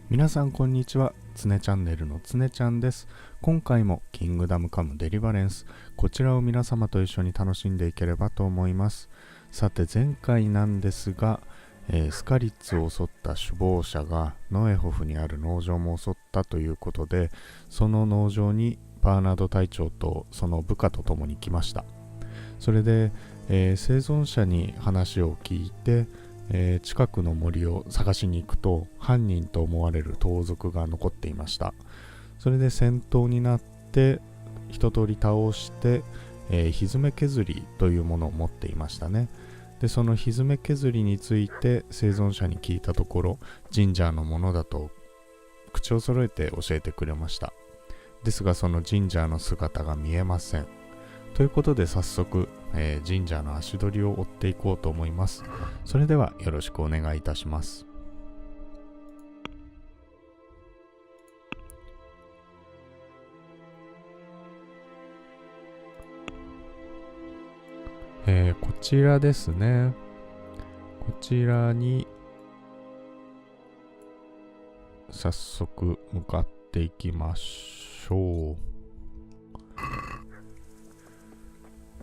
皆さんこんにちは。つねチャンネルのつねちゃんです。今回もキングダムカムデリバレンス、こちらを皆様と一緒に楽しんでいければと思います。さて前回なんですが、スカリッツを襲った首謀者がノエホフにある農場も襲ったということで、その農場にバーナード隊長とその部下と共に来ました。それで、生存者に話を聞いて、近くの森を探しに行くと犯人と思われる盗賊が残っていました。それで戦闘になって一通り倒して、ひづめ削りというものを持っていましたね。でそのひづめ削りについて生存者に聞いたところ、ジンジャーのものだと口を揃えて教えてくれました。ですがそのジンジャーの姿が見えません。ということで早速、ジンジャーの足取りを追っていこうと思います。それではよろしくお願いいたします。こちらですね。こちらに早速向かっていきましょう。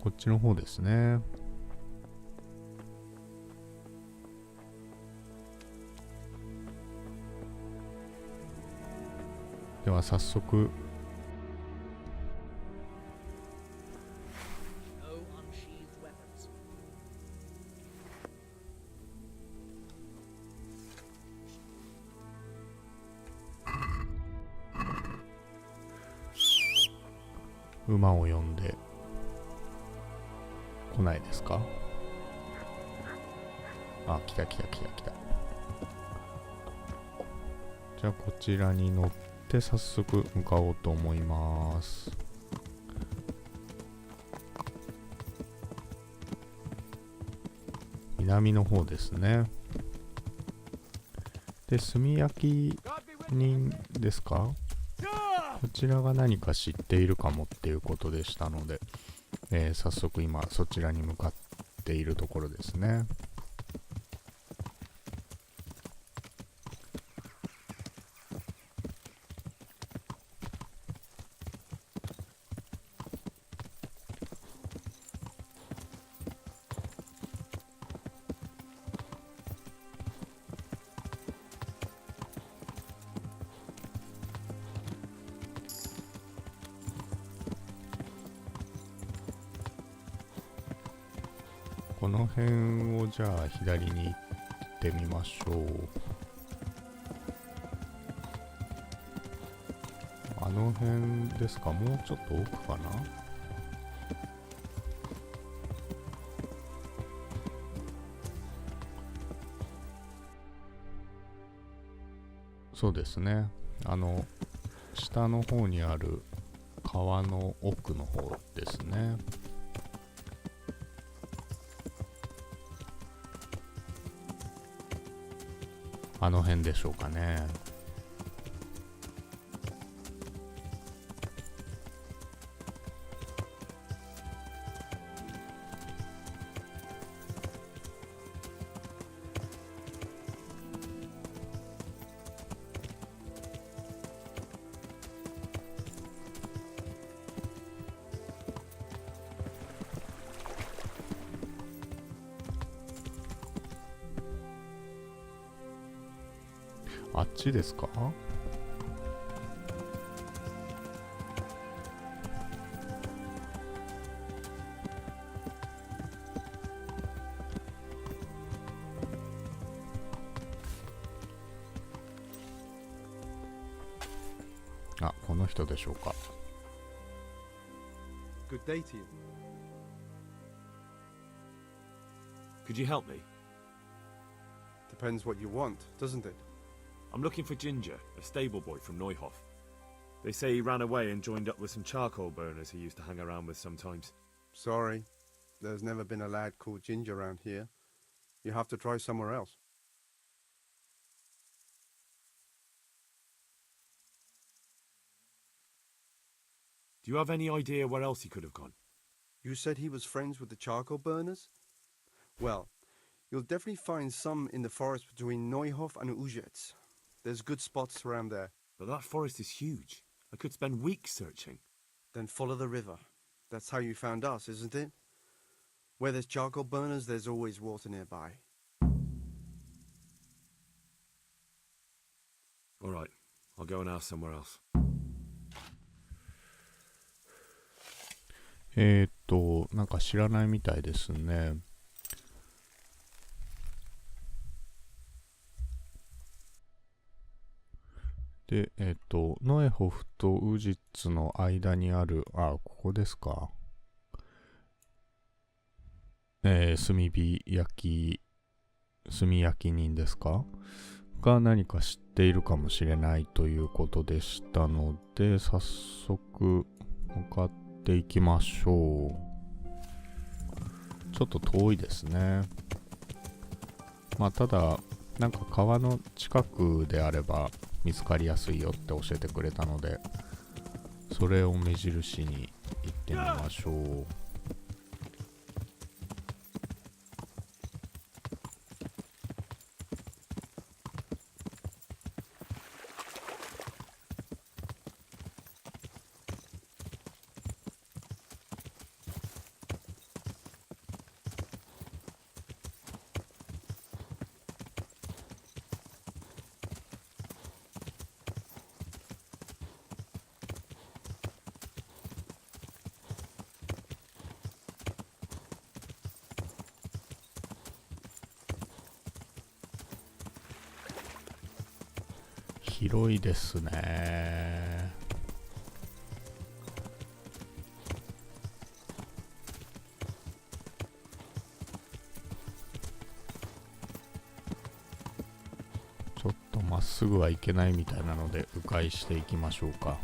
こっちの方ですね。では早速馬を呼んで来ないですか？あ、来た。じゃあこちらに乗って早速向かおうと思います。南の方ですね。で、炭焼き人ですか？こちらが何か知っているかもっていうことでしたので、早速今そちらに向かっているところですね。この辺をじゃあ左に行ってみましょう。あの辺ですか？もうちょっと奥かな？そうですね。下の方にある川の奥の方ですね。あの辺でしょうかね。あっちですか？あ、この人でしょうか。Good day to you. Could you help me? Depends what you want, doesn't it? I'm looking for Ginger, a stable boy from Neuhof. They say he ran away and joined up with some charcoal burners he used to hang around with sometimes. Sorry, there's never been a lad called Ginger around here. You have to try somewhere else. Do you have any idea where else he could have gone? You said he was friends with the charcoal burners? Well, You'll definitely find some in the forest between Neuhof and Uzets. There's good spots around there. But that forest is huge. I could spend weeks searching. Then follow the river. That's how you found us, isn't it? Where there's charcoal burners, there's always water nearby. All right, I'll go and ask somewhere else. なんか知らないみたいですね。で、ノエホフとウジッツの間にある、ここですか。炭焼き人ですかが何か知っているかもしれないということでしたので、早速向かっていきましょう。ちょっと遠いですね。まあただなんか川の近くであれば見つかりやすいよって教えてくれたので、それを目印に行ってみましょう。広いですね。ちょっとまっすぐはいけないみたいなので迂回していきましょうか。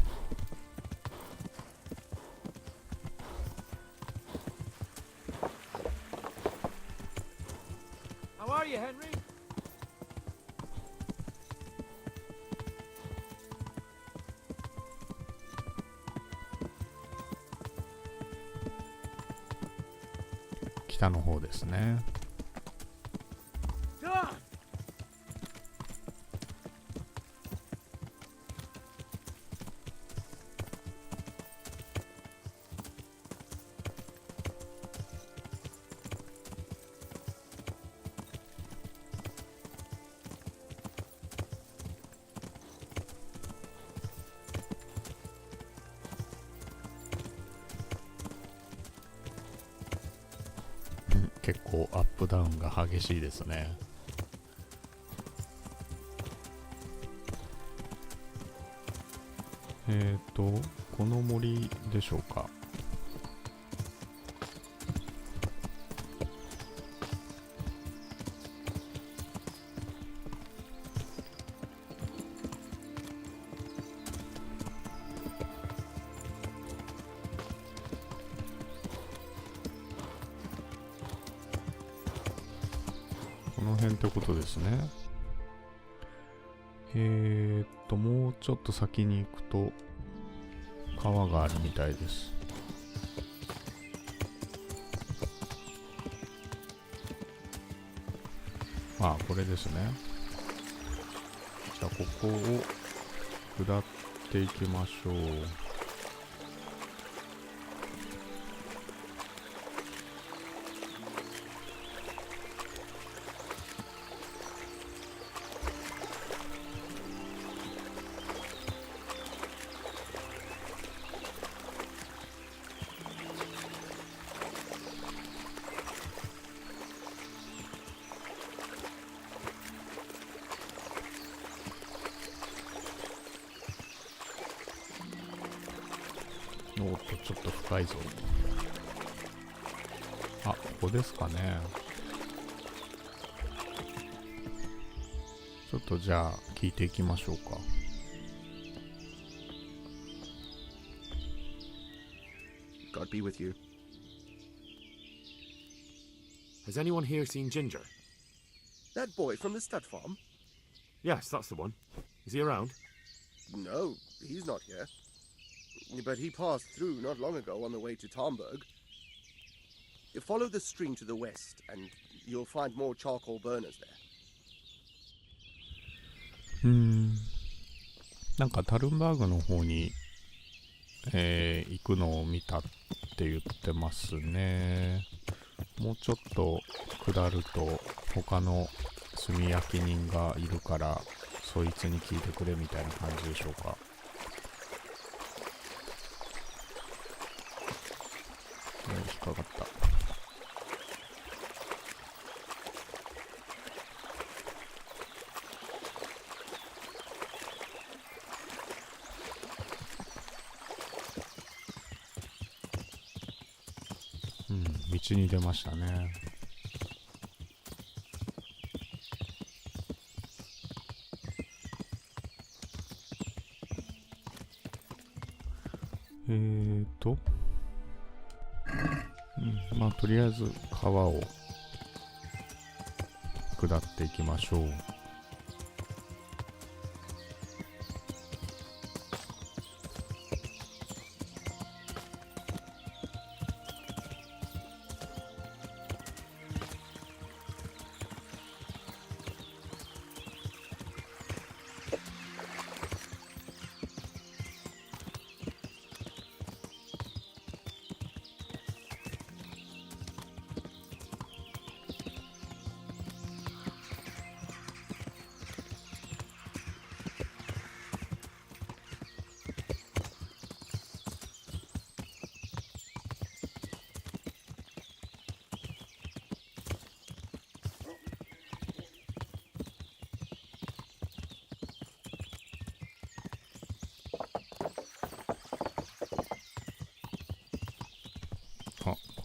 How are you, Henry? 北の方ですね。結構アップダウンが激しいですね。この森でしょうか。この辺ってことですね。もうちょっと先に行くと川があるみたいです。これですね。じゃあここを下っていきましょう。おっと、ちょっと深いぞ。ここですかね。ちょっとじゃあ聞いていきましょうか。God be with you. Has anyone here seen Ginger? That boy from the stud farm? Yes, that's the one. Is he around? No, he's not here. But he passed through not long ago on the way to Tomberg. Follow the stream to the west, and you'll find more charcoal burners there. なんかタルンバーグの方に、行くのを見たって言ってますね。もうちょっと下ると他の炭焼き人がいるからそいつに聞いてくれみたいな感じでしょうか。引っかかった。道に出ましたね。まあとりあえず川を下っていきましょう。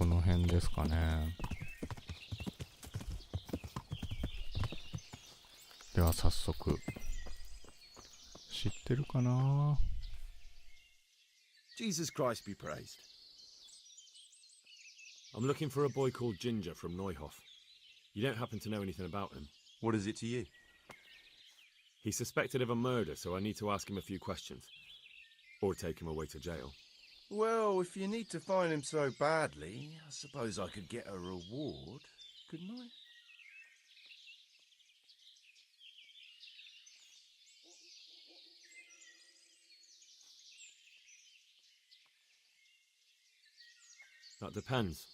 この辺ですかね。では早速、知ってるかな。 Jesus Christ be praised. I'm looking for a boy called Ginger from Neuhof. You don't happen to know anything about him? What is it to you? He's suspected of a murder, so I need to ask him a few questions. Or take him away to jail. Well, if you need to find him so badly, I suppose I could get a reward, couldn't I? That depends.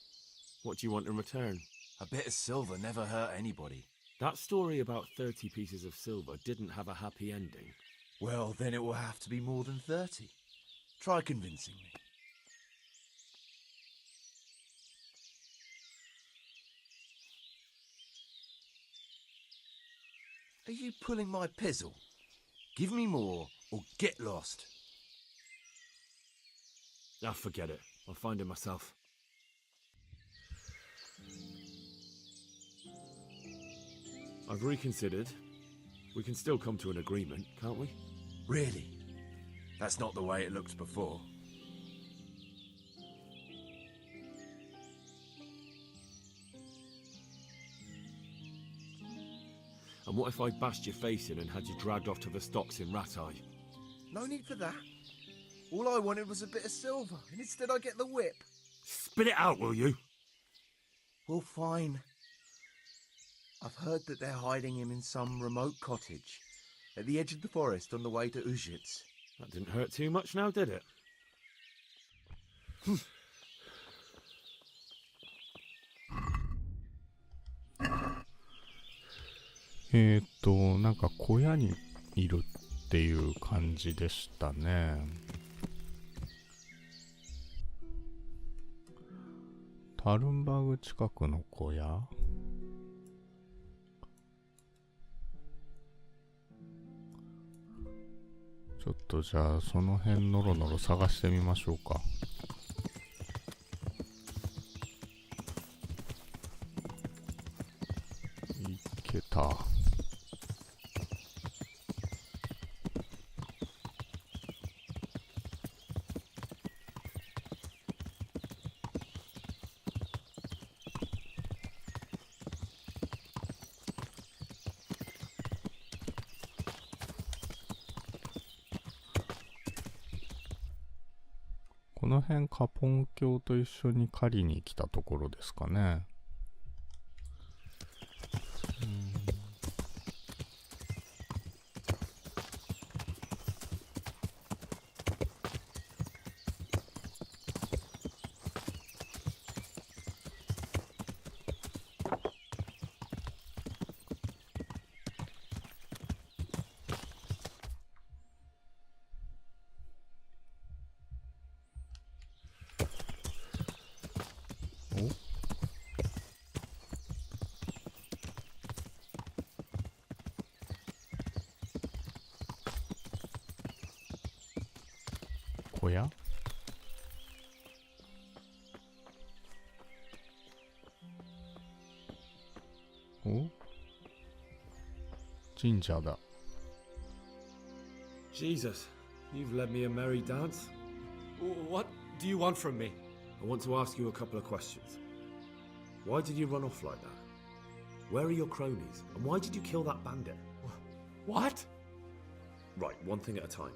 What do you want in return? A bit of silver never hurt anybody. That story about 30 pieces of silver didn't have a happy ending. Well, then it will have to be more than 30. Try convincing me. Are you pulling my pizzle? Give me more or get lost. Ah, forget it. I'll find him myself. I've reconsidered. We can still come to an agreement, can't we? Really? That's not the way it looked before. And what if I bashed your face in and had you dragged off to the stocks in Ratai? No need for that. All I wanted was a bit of silver, and instead I get the whip. Spit it out, will you? Well, fine. I've heard that they're hiding him in some remote cottage at the edge of the forest on the way to Uzhitz. That didn't hurt too much now, did it? なんか小屋にいるっていう感じでしたね。タルンバーグ近くの小屋？ちょっとじゃあその辺ノロノロ探してみましょうか。いけた。この辺カポン橋と一緒に狩りに来たところですかね。おや？お？神社だ。Jesus, you've led me a merry dance. What do you want from me? I want to ask you a couple of questions. Why did you run off like that? Where are your cronies? And why did you kill that bandit? What? Right, one thing at a time.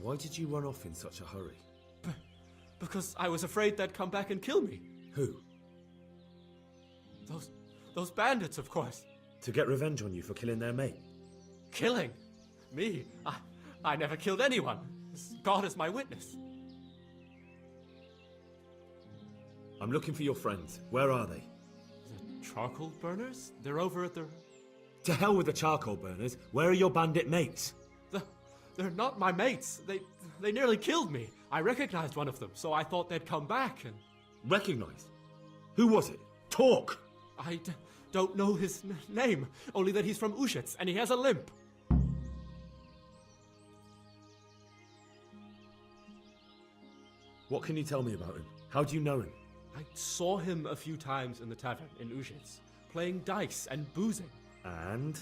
Why did you run off in such a hurry? Because I was afraid they'd come back and kill me. Who? Those bandits, of course. To get revenge on you for killing their mate? Killing? Me? I never killed anyone. God is my witness. I'm looking for your friends. Where are they? The charcoal burners? They're over at the... To hell with the charcoal burners. Where are your bandit mates? They're not my mates. They nearly killed me. I recognized one of them, so I thought they'd come back and... Recognized? Who was it? Talk! I don't know his name, only that he's from Ushitz and he has a limp. What can you tell me about him? How do you know him? I saw him a few times in the tavern in Ushitz, playing dice and boozing. And?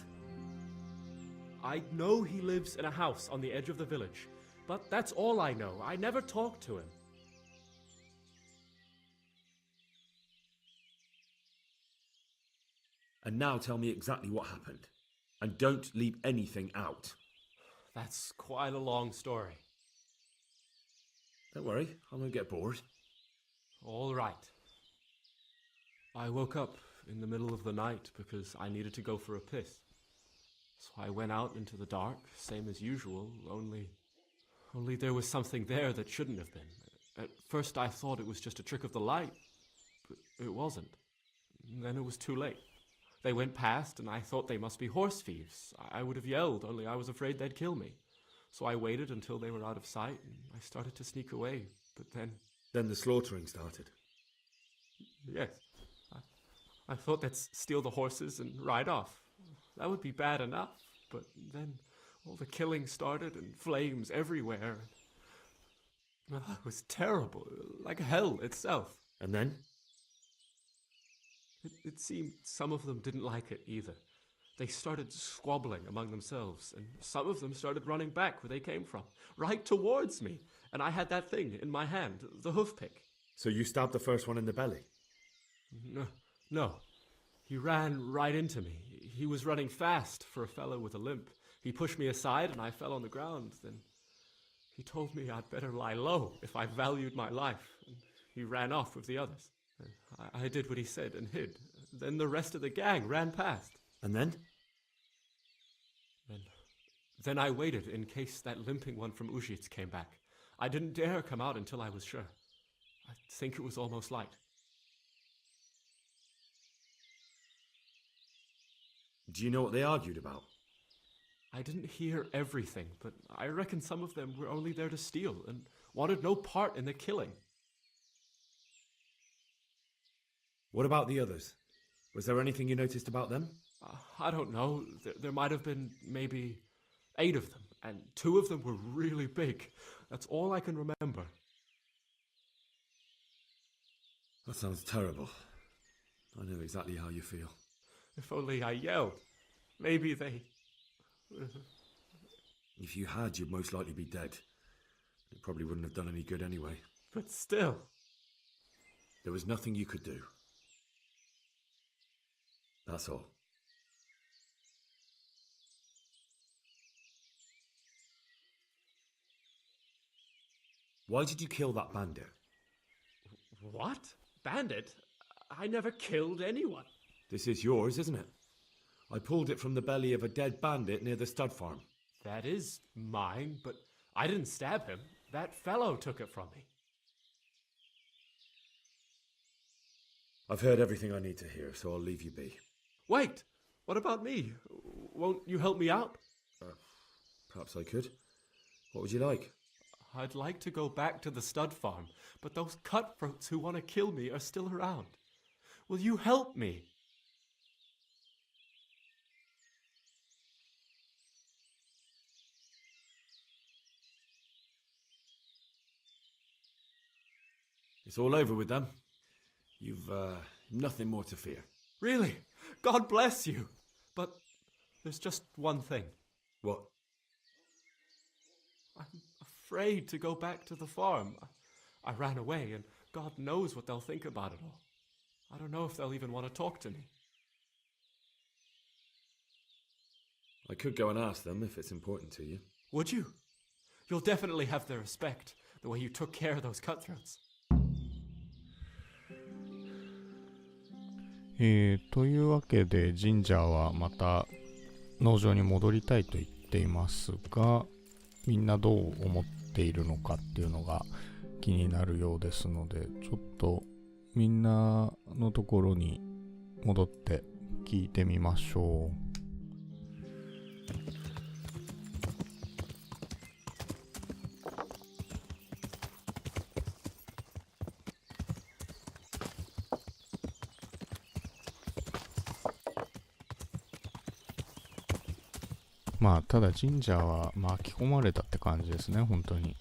I know he lives in a house on the edge of the village, but that's all I know. I never talked to him. And now tell me exactly what happened. And don't leave anything out. That's quite a long story. Don't worry, I won't get bored. All right. I woke up in the middle of the night because I needed to go for a piss. So I went out into the dark, same as usual, only there was something there that shouldn't have been. At first I thought it was just a trick of the light, but it wasn't. And then it was too late. They went past, and I thought they must be horse thieves. I would have yelled, only I was afraid they'd kill me. So I waited until they were out of sight, and I started to sneak away. But then... Then the slaughtering started. Yes. I thought they'd steal the horses and ride off. That would be bad enough. But then all the killing started, and flames everywhere. It was terrible, like hell itself. And then? It seemed some of them didn't like it either. They started squabbling among themselves, and some of them started running back where they came from, right towards me. And I had that thing in my hand, the hoof pick. So you stabbed the first one in the belly? No. He ran right into me. He was running fast for a fellow with a limp. He pushed me aside and I fell on the ground. Then he told me I'd better lie low if I valued my life. And he ran off with the others. I did what he said and hid. Then the rest of the gang ran past. And then? Then I waited in case that limping one from Ushitz came back. I didn't dare come out until I was sure. I think it was almost light. Do you know what they argued about? I didn't hear everything, but I reckon some of them were only there to steal and wanted no part in the killing. What about the others? Was there anything you noticed about them? I don't know. There might have been maybe 8 of them, and 2 of them were really big. That's all I can remember. That sounds terrible. I know exactly how you feel. If only I yelled. Maybe they... If you had, you'd most likely be dead. It probably wouldn't have done any good anyway. But still... There was nothing you could do. That's all. Why did you kill that bandit? What? Bandit? I never killed anyone. This is yours, isn't it? I pulled it from the belly of a dead bandit near the stud farm. That is mine, but I didn't stab him. That fellow took it from me. I've heard everything I need to hear, so I'll leave you be. Wait! What about me? Won't you help me out? Perhaps I could. What would you like? I'd like to go back to the stud farm, but those cutthroats who want to kill me are still around. Will you help me? It's all over with them. You've, nothing more to fear. Really? God bless you. But there's just one thing. What? I'm afraid to go back to the farm. I ran away, and God knows what they'll think about it all. I don't know if they'll even want to talk to me. I could go and ask them if it's important to you. Would you? You'll definitely have their respect, the way you took care of those cutthroats. というわけでジンジャーはまた農場に戻りたいと言っていますが、みんなどう思っているのかっていうのが気になるようですので、ちょっとみんなのところに戻って聞いてみましょう。まあただジンジャーは巻き込まれたって感じですね、本当に。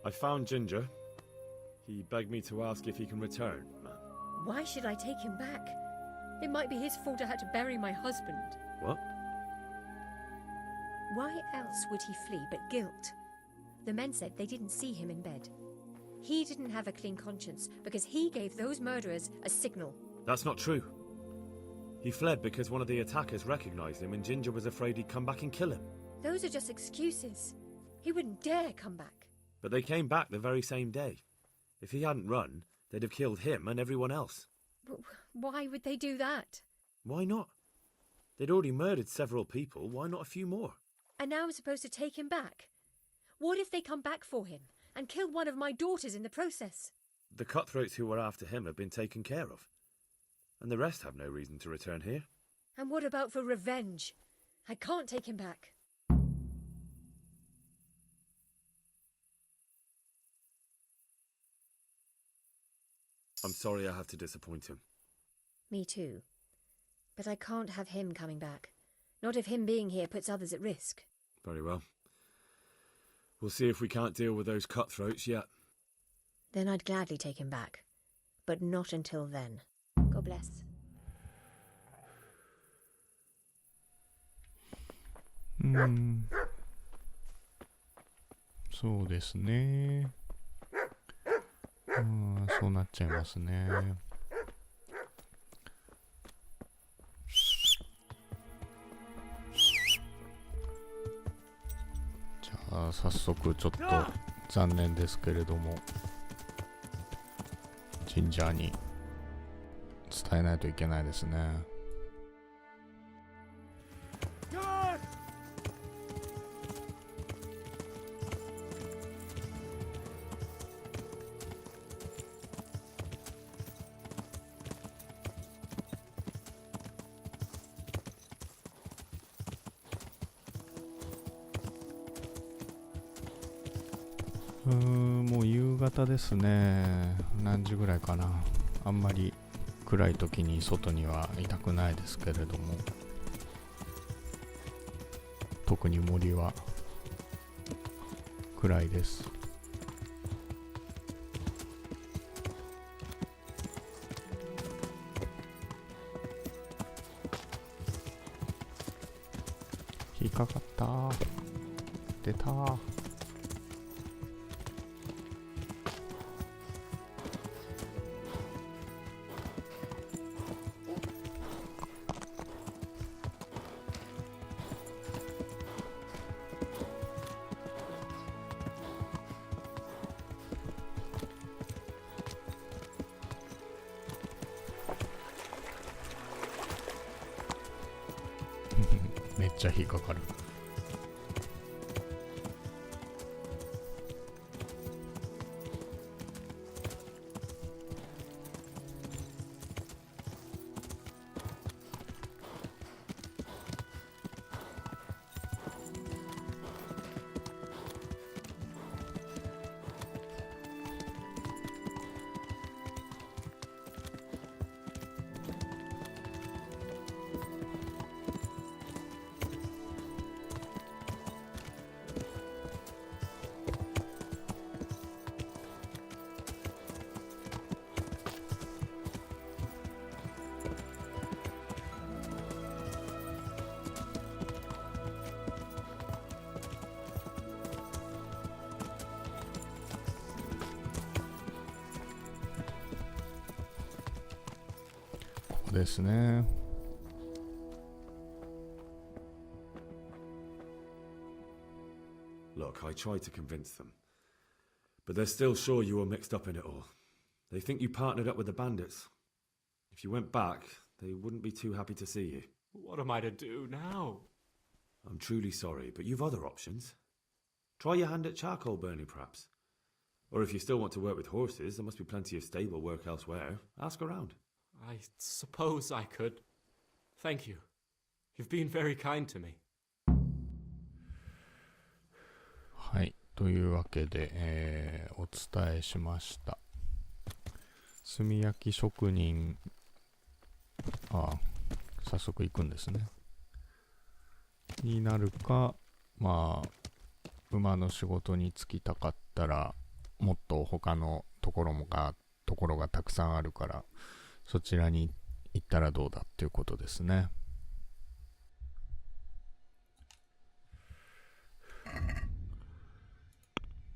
I found Ginger. He begged me to ask if he can return. Why should I take him back? It might be his fault I had to bury my husband. What? Why else would he flee but guilt? The men said they didn't see him in bed. He didn't have a clean conscience because he gave those murderers a signal. That's not true. He fled because one of the attackers recognized him and Ginger was afraid he'd come back and kill him. Those are just excuses. He wouldn't dare come back. But they came back the very same day. If he hadn't run, they'd have killed him and everyone else. Why would they do that? Why not? They'd already murdered several people. Why not a few more? And now I'm supposed to take him back? What if they come back for him and kill one of my daughters in the process? The cutthroats who were after him have been taken care of. And the rest have no reason to return here. And what about for revenge? I can't take him back. I'm sorry I have to disappoint him. Me too. But I can't have him coming back. Not if him being here puts others at risk. Very well. We'll see if we can't deal with those cutthroats yet. Then I'd gladly take him back. But not until then. God bless. そうですね。そうなっちゃいますね。じゃあ早速ちょっと残念ですけれども、ジンジャーに伝えないといけないですね。もう夕方ですね。何時ぐらいかな。あんまり暗い時に外にはいたくないですけれども、特に森は暗いです。引っかかった。出た。めっちゃ引っかかる。ですね。Look, I tried to convince them, but they're still sure you were mixed up in it all. They think you partnered up with the bandits. If you went back, they wouldn't be too happy to see you. What am I to do now? I'm truly sorry, but you've other options. Try your hand at charcoal burning, perhaps. Or if you still want to work with horses, there must be plenty of stable work elsewhere. Ask around. I suppose I could. Thank you. You've been very kind to me. はい、というわけで、お伝えしました。炭焼き職人、早速行くんですね。になるか、まあ馬の仕事に就きたかったら、もっと他のところがたくさんあるから、そちらに行ったらどうだっていうことですね。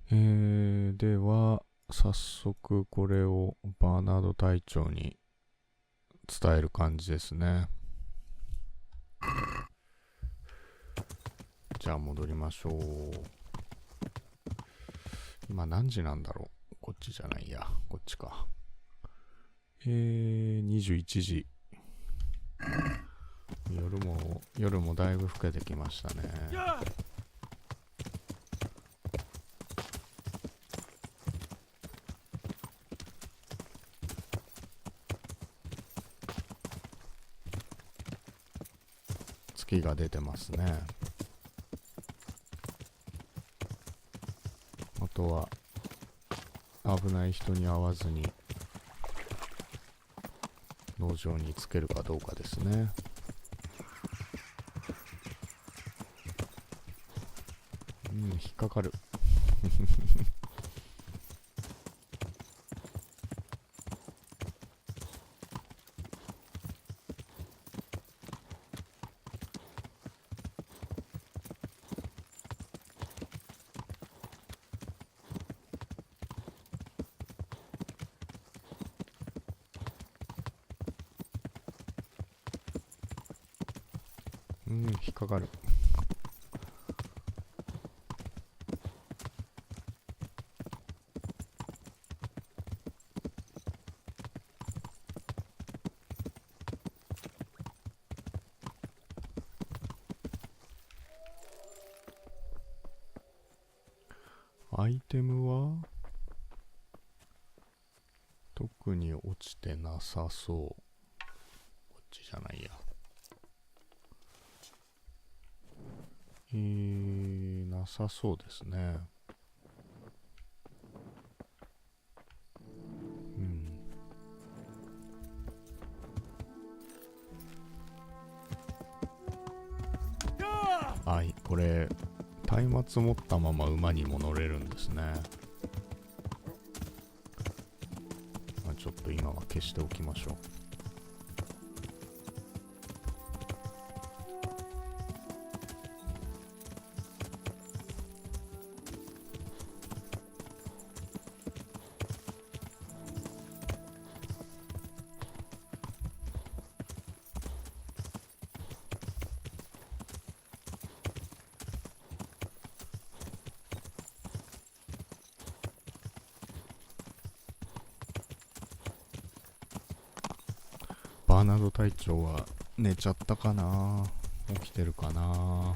では早速これをバーナード隊長に伝える感じですね。じゃあ戻りましょう。今何時なんだろう。こっちじゃないや、こっちか。21時。夜もだいぶ更けてきましたね。月が出てますね。あとは危ない人に会わずに農場につけるかどうかですね。引っかかる。引っかかる。アイテムは特に落ちてなさそう。こっちじゃないや。なさそうですね。うん。はい、これ松明持ったまま馬にも乗れるんですね。ちょっと今は消しておきましょう。バーナード隊長は寝ちゃったかな、起きてるかな。よ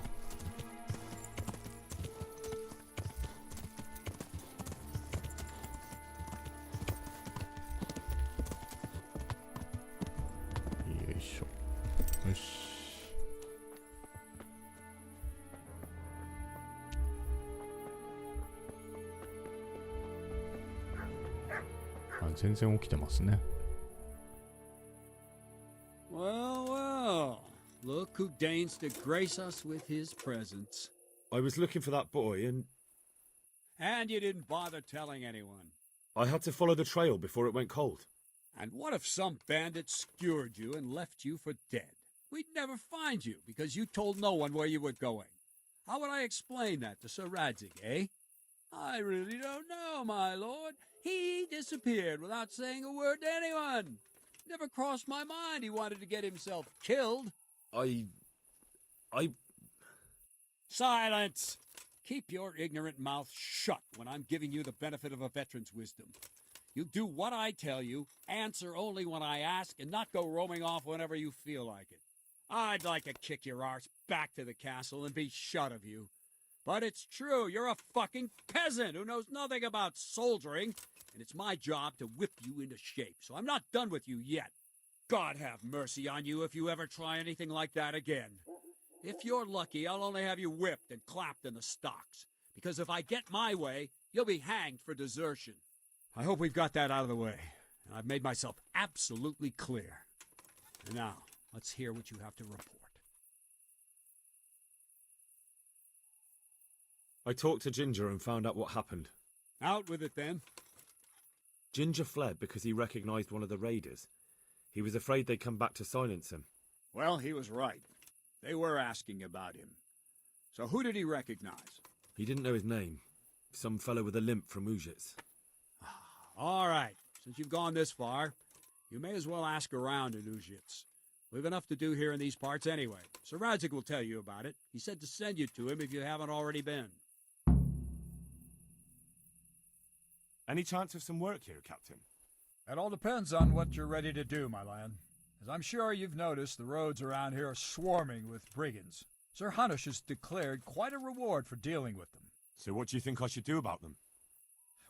いしょ。よし。全然起きてますね。Well, well, look who deigns to grace us with his presence. I was looking for that boy and And you didn't bother telling anyone. I had to follow the trail before it went cold. And what if some bandit skewered you and left you for dead? We'd never find you because you told no one where you were going. How would I explain that to Sir Radzig, eh? I really don't know, my lord. He disappeared without saying a word to anyone. Never crossed my mind he wanted to get himself killed. I... Silence! Keep your ignorant mouth shut when I'm giving you the benefit of a veteran's wisdom. You do what I tell you, answer only when I ask, and not go roaming off whenever you feel like it. I'd like to kick your arse back to the castle and be shut of you. But it's true, you're a fucking peasant who knows nothing about soldiering, and it's my job to whip you into shape, so I'm not done with you yet. God have mercy on you if you ever try anything like that again. If you're lucky, I'll only have you whipped and clapped in the stocks, because if I get my way, you'll be hanged for desertion. I hope we've got that out of the way, and I've made myself absolutely clear. And now, let's hear what you have to report. I talked to Ginger and found out what happened. Out with it, then. Ginger fled because he recognized one of the raiders. He was afraid they'd come back to silence him. Well, he was right. They were asking about him. So who did he recognize? He didn't know his name. Some fellow with a limp from Ujits. All right. Since you've gone this far, you may as well ask around in Ujits. We've enough to do here in these parts anyway. Sir Radzig will tell you about it. He said to send you to him if you haven't already been. Any chance of some work here, Captain? That all depends on what you're ready to do, my lad. As I'm sure you've noticed, the roads around here are swarming with brigands. Sir Hanush has declared quite a reward for dealing with them. So what do you think I should do about them?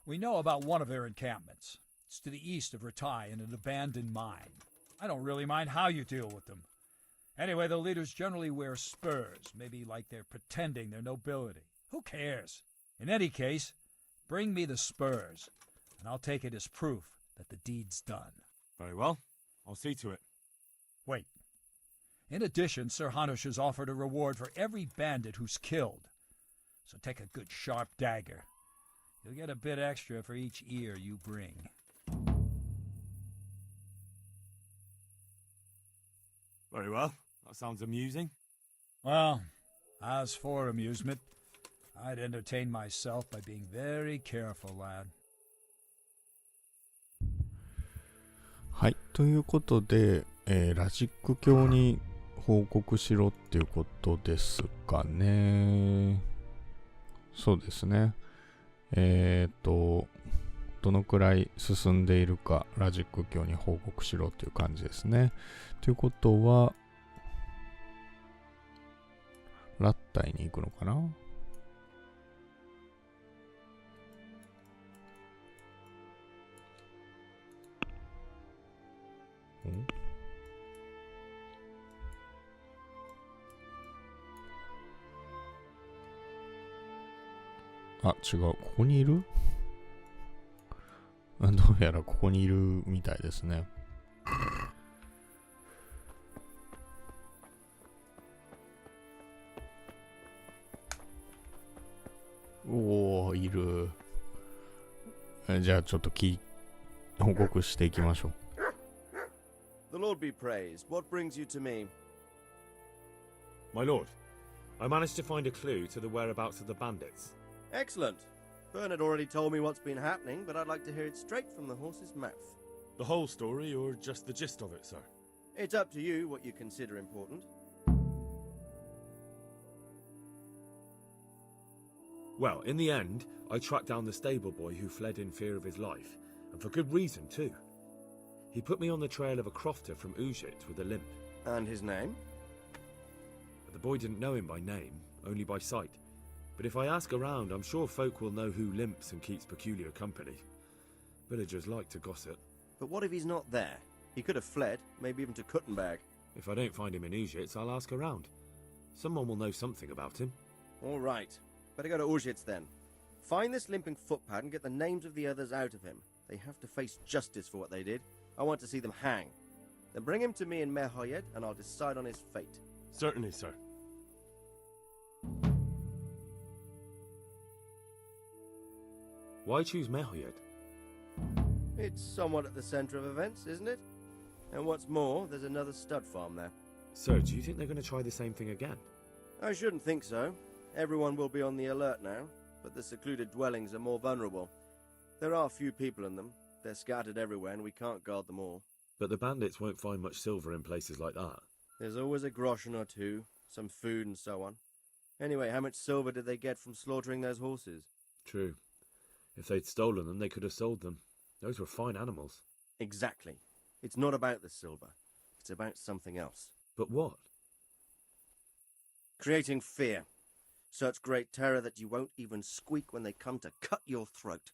We know about one of their encampments. It's to the east of Ratai in an abandoned mine. I don't really mind how you deal with them. Anyway, the leaders generally wear spurs, maybe like they're pretending their nobility. Who cares? In any case, bring me the spurs, and I'll take it as proof that the deed's done. Very well. I'll see to it. Wait. In addition, Sir Hanush has offered a reward for every bandit who's killed. So take a good sharp dagger. You'll get a bit extra for each ear you bring. Very well. That sounds amusing. Well, as for amusement, I'd entertain myself by being very careful, lad. はい、ということで、ラジック教に報告しろっていうことですかね。そうですね。どのくらい進んでいるかラジック卿に報告しろっていう感じですね。ということは、ラッタイに行くのかな？あ、違う。ここにいる？どうやらここにいるみたいですね。おー、いる。じゃあちょっと報告していきましょう。The Lord be praised. What brings you to me? My lord, I managed to find a clue to the whereabouts of the bandits. Excellent. Bernard already told me what's been happening, but I'd like to hear it straight from the horse's mouth. The whole story, or just the gist of it, sir? It's up to you what you consider important. Well, in the end, I tracked down the stable boy who fled in fear of his life, and for good reason too. He put me on the trail of a crofter from Ujit with a limp. And his name? The boy didn't know him by name, only by sight. But if I ask around, I'm sure folk will know who limps and keeps peculiar company. Villagers like to gossip. But what if he's not there? He could have fled, maybe even to Kuttenberg. If I don't find him in Ujits, I'll ask around. Someone will know something about him. All right. Better go to Ujits then. Find this limping footpad and get the names of the others out of him. They have to face justice for what they did. I want to see them hang. Then bring him to me in Merhoyed and I'll decide on his fate. Certainly, sir. Why choose Merhoyed? It's somewhat at the centre of events, isn't it? And what's more, there's another stud farm there. Sir, do you think they're going to try the same thing again? I shouldn't think so. Everyone will be on the alert now, but the secluded dwellings are more vulnerable. There are few people in them. They're scattered everywhere and we can't guard them all. But the bandits won't find much silver in places like that. There's always a groschen or two, some food and so on. Anyway, how much silver did they get from slaughtering those horses? True. If they'd stolen them, they could have sold them. Those were fine animals. Exactly. It's not about the silver. It's about something else. But what? Creating fear. Such great terror that you won't even squeak when they come to cut your throat.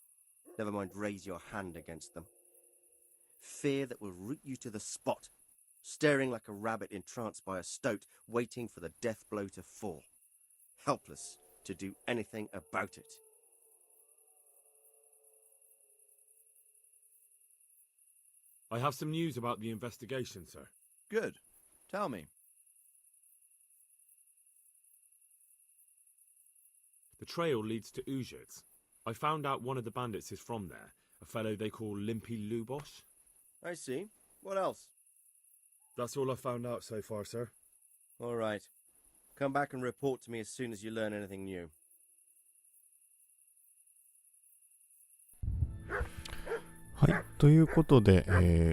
Never mind raise your hand against them. Fear that will root you to the spot, staring like a rabbit entranced by a stoat, waiting for the death blow to fall. Helpless to do anything about it. I have some news about the investigation, sir. Good. Tell me. The trail leads to Ujits. I found out one of the bandits is from there, a fellow they call Limpy Lubosh. I see. What else? That's all I found out so far, sir. All right. Come back and report to me as soon as you learn anything new. はい。ということで、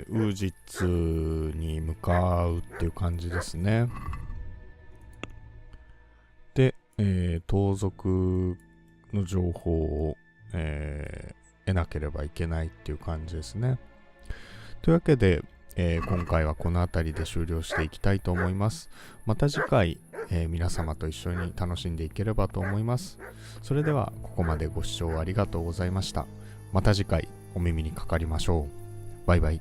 ウージッツに向かうっていう感じですね。で、盗賊の情報を、得なければいけないっていう感じですね。というわけで、今回はこの辺りで終了していきたいと思います。また次回、皆様と一緒に楽しんでいければと思います。それではここまでご視聴ありがとうございました。また次回お耳にかかりましょう。バイバイ。